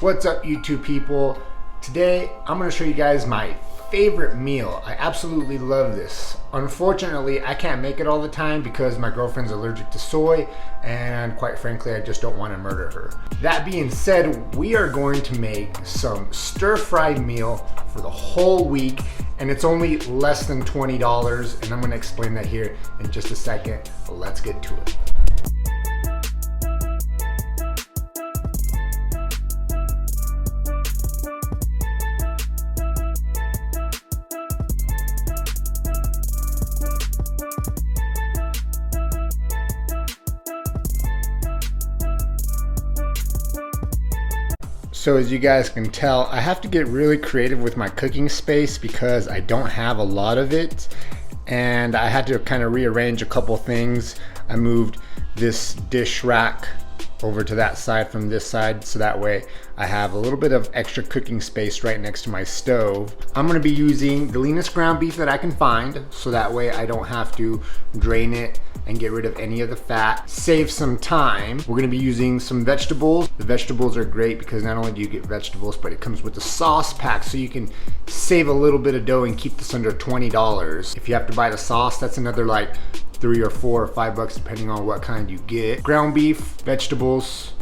What's up, YouTube people? Today I'm going to show you guys my favorite meal. I absolutely love this. Unfortunately, I can't make it all the time because my girlfriend's allergic to soy, and quite frankly I just don't want to murder her. That being said, we are going to make some stir-fried meal for the whole week, and it's only less than $20, and I'm going to explain that here in just a second. Let's get to it. So as you guys can tell, I have to get really creative with my cooking space because I don't have a lot of it, and I had to kind of rearrange a couple things. I moved this dish rack over to that side from this side, so that way I have a little bit of extra cooking space right next to my stove. I'm going to be using the leanest ground beef that I can find, so that way I don't have to drain it and get rid of any of the fat. Save some time. We're going to be using some vegetables. The vegetables are great because not only do you get vegetables, but it comes with a sauce pack, so you can save a little bit of dough and keep this under $20. If you have to buy the sauce, that's another like $3 or $4 or $5 depending on what kind you get. Ground beef, vegetables,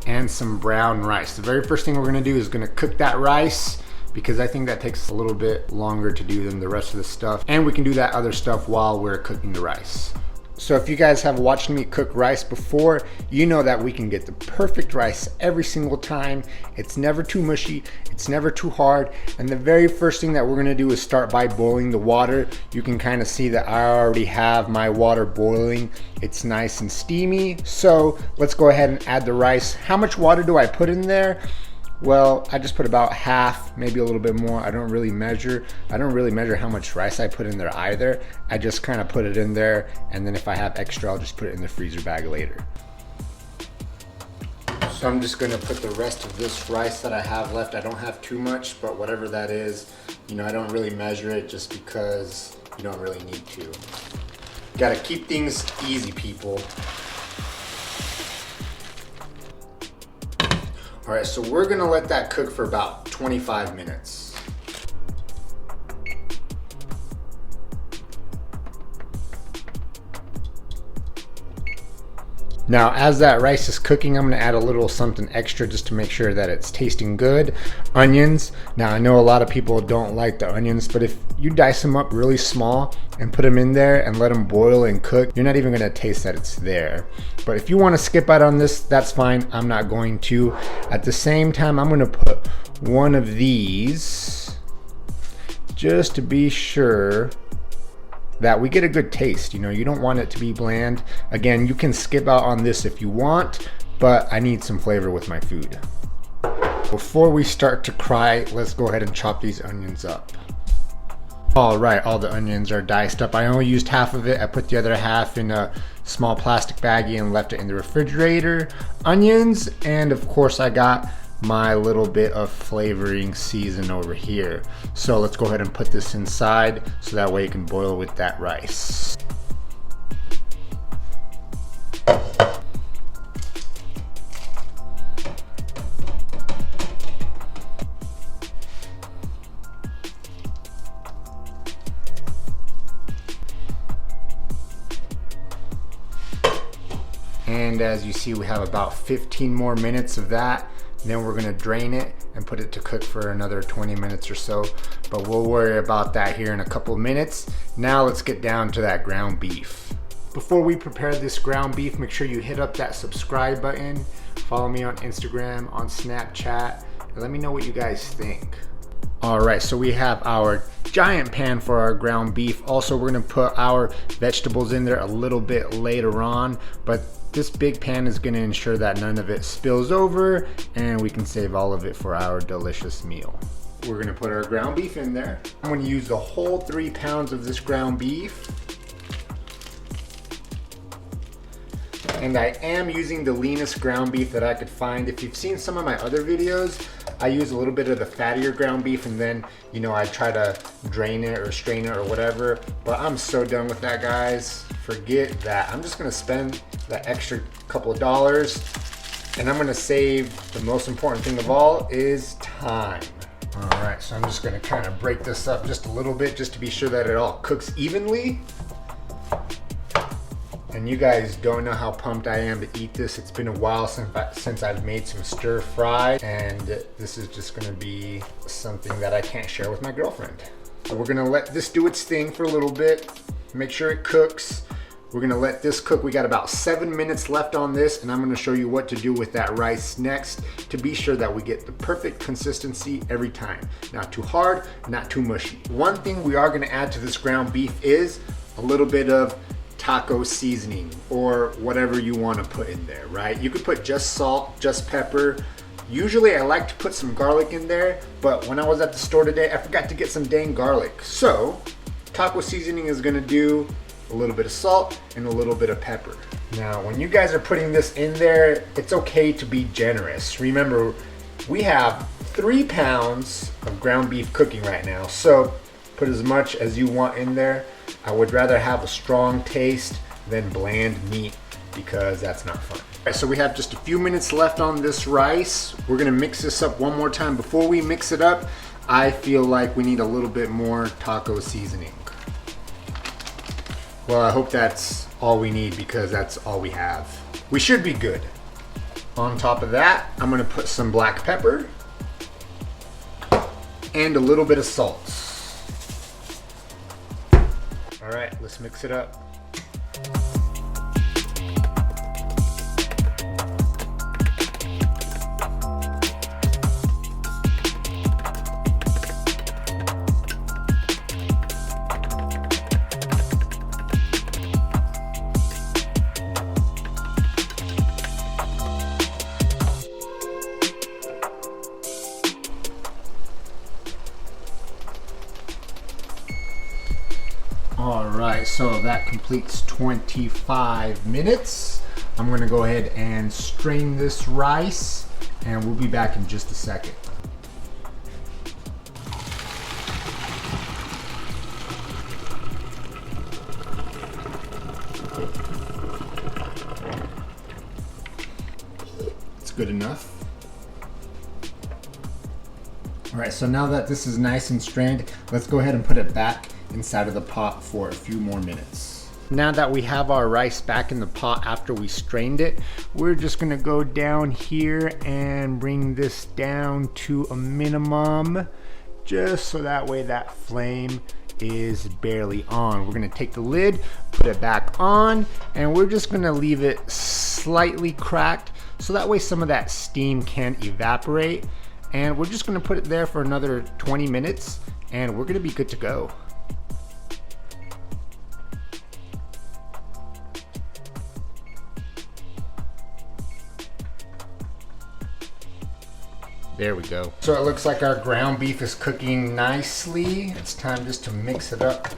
and some brown rice. The very first thing we're gonna do is gonna cook that rice because I think that takes a little bit longer to do than the rest of the stuff. And we can do that other stuff while we're cooking the rice. So if you guys have watched me cook rice before, you know that we can get the perfect rice every single time. It's never too mushy, it's never too hard. And the very first thing that we're gonna do is start by boiling the water. You can kind of see that I already have my water boiling. It's nice and steamy. So let's go ahead and add the rice. How much water do I put in there? Well, I just put about half, maybe a little bit more. I don't really measure how much rice I put in there either. I just kind of put it in there, and then if I have extra, I'll just put it in the freezer bag later. So I'm just gonna put the rest of this rice that I have left. I don't have too much, but whatever that is, you know, I don't really measure it just because you don't really need to. Gotta keep things easy, people. All right, so we're gonna let that cook for about 25 minutes. Now, as that rice is cooking, I'm gonna add a little something extra just to make sure that it's tasting good. Onions. Now, I know a lot of people don't like the onions, but if you dice them up really small and put them in there and let them boil and cook, you're not even gonna taste that it's there. But if you wanna skip out on this, that's fine. I'm not going to. At the same time, I'm gonna put one of these just to be sure that we get a good taste. You know, you don't want it to be bland. Again, you can skip out on this if you want, but I need some flavor with my food. Before we start to cry, let's go ahead and chop these onions up. All right, all the onions are diced up. I only used half of it. I put the other half in a small plastic baggie and left it in the refrigerator. Onions, and of course I got my little bit of flavoring season over here. So let's go ahead and put this inside so that way it can boil with that rice. And as you see, we have about 15 more minutes of that. Then we're gonna drain it and put it to cook for another 20 minutes or so. But we'll worry about that here in a couple of minutes. Now let's get down to that ground beef. Before we prepare this ground beef, make sure you hit up that subscribe button. Follow me on Instagram, on Snapchat, and let me know what you guys think. All right, so we have our giant pan for our ground beef. Also, we're gonna put our vegetables in there a little bit later on, but this big pan is gonna ensure that none of it spills over and we can save all of it for our delicious meal. We're gonna put our ground beef in there. I'm gonna use the whole 3 pounds of this ground beef. And I am using the leanest ground beef that I could find. If you've seen some of my other videos, I use a little bit of the fattier ground beef and then, you know, I try to drain it or strain it or whatever. But I'm so done with that, guys. Forget that. I'm just gonna spend that extra couple of dollars And I'm gonna save the most important thing of all is time. All right, so I'm just gonna kind of break this up just a little bit just to be sure that it all cooks evenly. And you guys don't know how pumped I am to eat this. It's been a while since I've made some stir fry, and this is just gonna be something that I can't share with my girlfriend. So we're gonna let this do its thing for a little bit, make sure it cooks. We're gonna let this cook. We got about 7 minutes left on this, and I'm gonna show you what to do with that rice next to be sure that we get the perfect consistency every time. Not too hard, not too mushy. One thing we are gonna add to this ground beef is a little bit of taco seasoning or whatever you wanna put in there, right? You could put just salt, just pepper. Usually I like to put some garlic in there, but when I was at the store today, I forgot to get some dang garlic. So taco seasoning is gonna do a little bit of salt and a little bit of pepper. Now, when you guys are putting this in there, it's okay to be generous. Remember, we have 3 pounds of ground beef cooking right now, so put as much as you want in there. I would rather have a strong taste than bland meat because that's not fun. All right, so we have just a few minutes left on this rice. We're gonna mix this up one more time. Before we mix it up, I feel like we need a little bit more taco seasoning. Well, I hope that's all we need because that's all we have. We should be good. On top of that, I'm gonna put some black pepper and a little bit of salt. All right, let's mix it up. All right, so that completes 25 minutes. I'm gonna go ahead and strain this rice and we'll be back in just a second. It's good enough. All right, so now that this is nice and strained, let's go ahead and put it back inside of the pot for a few more minutes. Now that we have our rice back in the pot after we strained it, we're just gonna go down here and bring this down to a minimum, just so that way that flame is barely on. We're gonna take the lid, put it back on, and we're just gonna leave it slightly cracked so that way some of that steam can evaporate. And we're just gonna put it there for another 20 minutes and we're gonna be good to go. There we go. So it looks like our ground beef is cooking nicely. It's time just to mix it up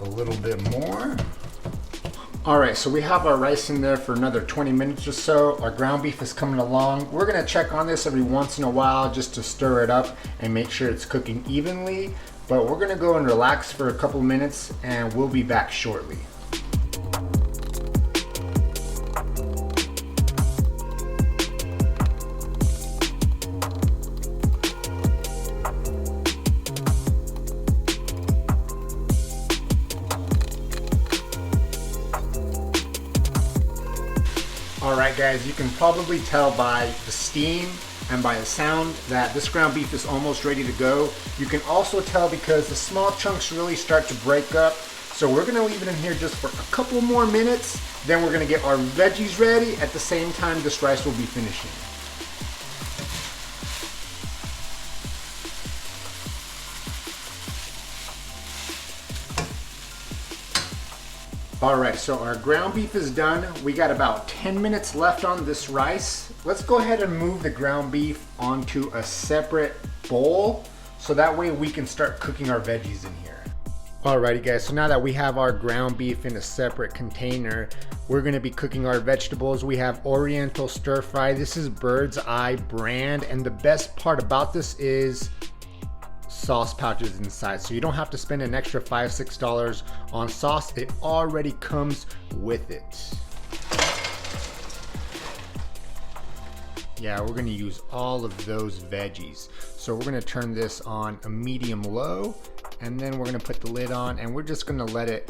a little bit more. All right, so we have our rice in there for another 20 minutes or so. Our ground beef is coming along. We're gonna check on this every once in a while just to stir it up and make sure it's cooking evenly. But we're gonna go and relax for a couple minutes and we'll be back shortly. All right guys, you can probably tell by the steam and by the sound that this ground beef is almost ready to go. You can also tell because the small chunks really start to break up. So we're gonna leave it in here just for a couple more minutes. Then we're gonna get our veggies ready. At the same time, this rice will be finishing. All right, so our ground beef is done. We got about 10 minutes left on this rice. Let's go ahead and move the ground beef onto a separate bowl so that way we can start cooking our veggies in here. Alrighty guys, so now that we have our ground beef in a separate container, we're gonna be cooking our vegetables. We have Oriental Stir Fry. This is Bird's Eye brand, and the best part about this is sauce pouches inside, so you don't have to spend an extra $5-6 on sauce. It already comes with it. Yeah, we're gonna use all of those veggies. So we're gonna turn this on a medium low, and then we're gonna put the lid on, and we're just gonna let it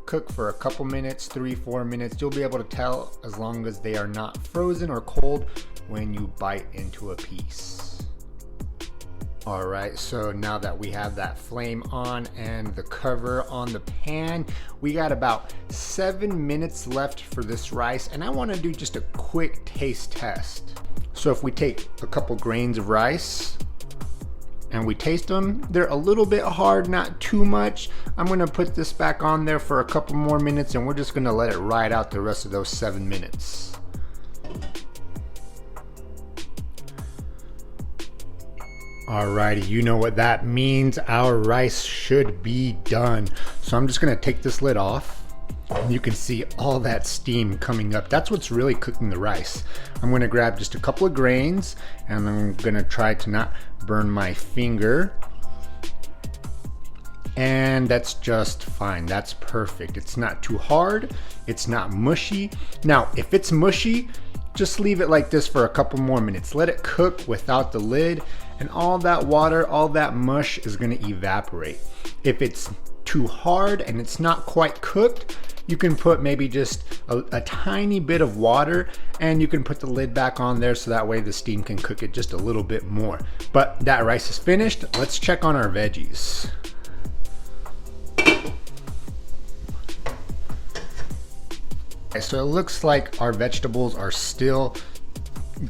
cook for a couple minutes, 3-4 minutes. You'll be able to tell as long as they are not frozen or cold when you bite into a piece. All right, so now that we have that flame on and the cover on the pan, we got about 7 minutes left for this rice, and I want to do just a quick taste test. So if we take a couple grains of rice and we taste them, they're a little bit hard, not too much. I'm gonna put this back on there for a couple more minutes, and we're just gonna let it ride out the rest of those 7 minutes. Alrighty, you know what that means. Our rice should be done. So I'm just gonna take this lid off. You can see all that steam coming up. That's what's really cooking the rice. I'm gonna grab just a couple of grains, and I'm gonna try to not burn my finger. And that's just fine. That's perfect. It's not too hard. It's not mushy. Now, if it's mushy, just leave it like this for a couple more minutes. Let it cook without the lid, and all that water, all that mush is gonna evaporate. If it's too hard and it's not quite cooked, you can put maybe just a tiny bit of water, and you can put the lid back on there so that way the steam can cook it just a little bit more. But that rice is finished. Let's check on our veggies. Okay, so it looks like our vegetables are still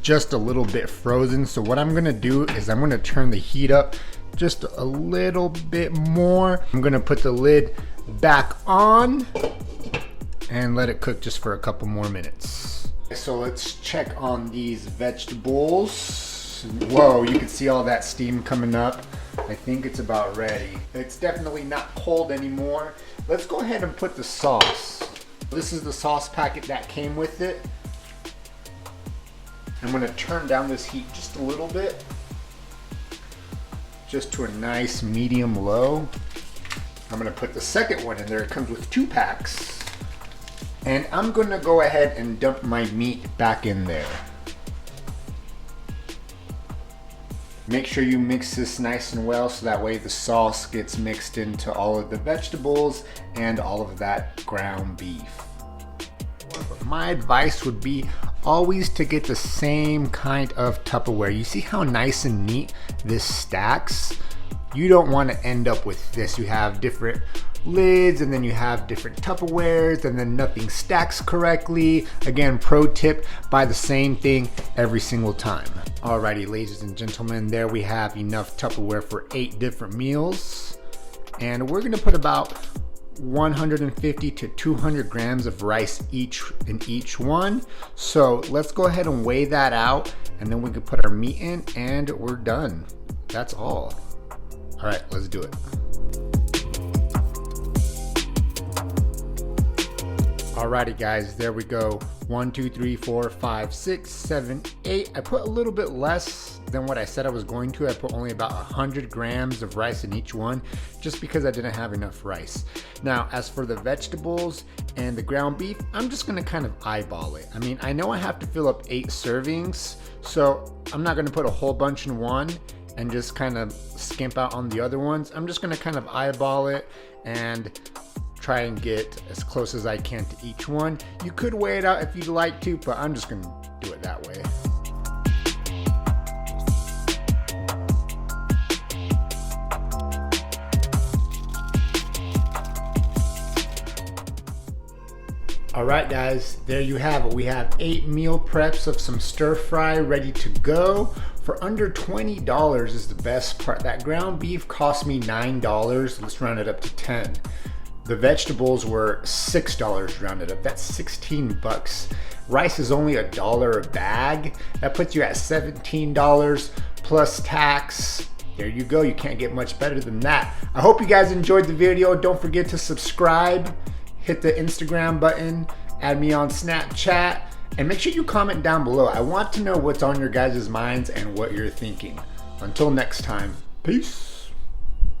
just a little bit frozen. So what I'm gonna do is I'm gonna turn the heat up just a little bit more. I'm gonna put the lid back on and let it cook just for a couple more minutes. So let's check on these vegetables. Whoa, you can see all that steam coming up. I think it's about ready. It's definitely not cold anymore. Let's go ahead and put the sauce. This is the sauce packet that came with it. I'm gonna turn down this heat just a little bit, just to a nice medium low. I'm gonna put the second one in there. It comes with 2 packs. And I'm gonna go ahead and dump my meat back in there. Make sure you mix this nice and well so that way the sauce gets mixed into all of the vegetables and all of that ground beef. My advice would be always to get the same kind of Tupperware. You see how nice and neat this stacks? You don't want to end up with this. You have different lids, and then you have different Tupperwares, and then nothing stacks correctly. Again, pro tip, buy the same thing every single time. Alrighty, ladies and gentlemen, there we have enough Tupperware for 8 different meals. And we're gonna put about 150 to 200 grams of rice in each one. So let's go ahead and weigh that out, and then we can put our meat in, and we're done. That's all. All right, let's do it. Alrighty guys, there we go. 1, 2, 3, 4, 5, 6, 7, 8. I put a little bit less than what I said I was going to. I put only about 100 grams of rice in each one, just because I didn't have enough rice. Now, as for the vegetables and the ground beef, I'm just gonna kind of eyeball it. I mean, I know I have to fill up 8 servings, so I'm not gonna put a whole bunch in one and just kind of skimp out on the other ones. I'm just gonna kind of eyeball it and try and get as close as I can to each one. You could weigh it out if you'd like to, but I'm just gonna do it that way. All right guys, there you have it. We have 8 meal preps of some stir fry ready to go. For under $20 is the best part. That ground beef cost me $9. Let's round it up to 10. The vegetables were $6 rounded up. That's 16 bucks. Rice is only $1 a bag. That puts you at $17 plus tax. There you go. You can't get much better than that. I hope you guys enjoyed the video. Don't forget to subscribe, hit the Instagram button, add me on Snapchat, and make sure you comment down below. I want to know what's on your guys' minds and what you're thinking. Until next time, peace.